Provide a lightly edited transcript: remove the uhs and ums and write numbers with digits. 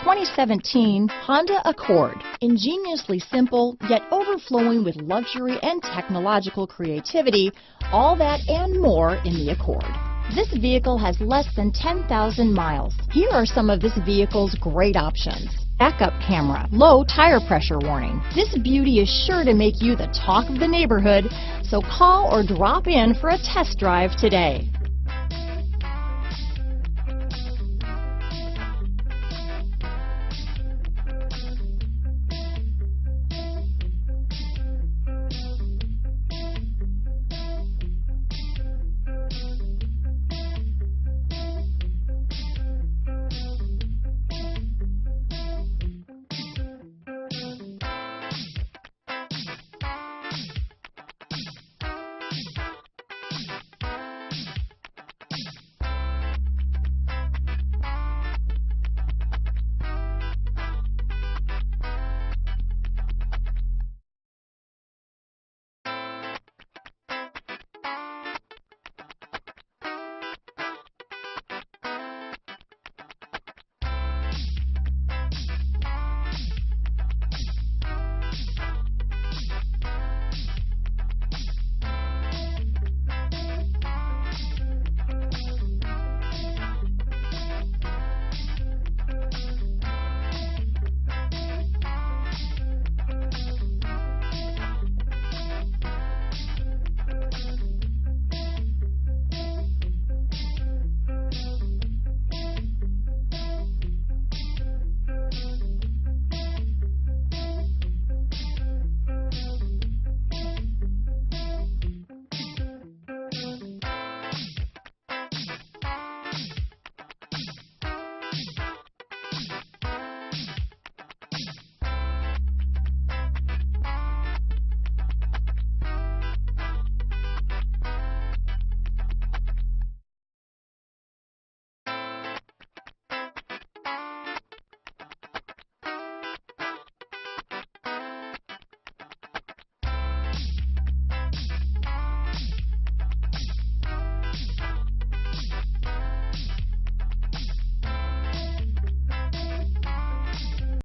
2017 Honda Accord. Ingeniously simple, yet overflowing with luxury and technological creativity, all that and more in the Accord. This vehicle has less than 10,000 miles. Here are some of this vehicle's great options: backup camera, low tire pressure warning. This beauty is sure to make you the talk of the neighborhood, so call or drop in for a test drive today.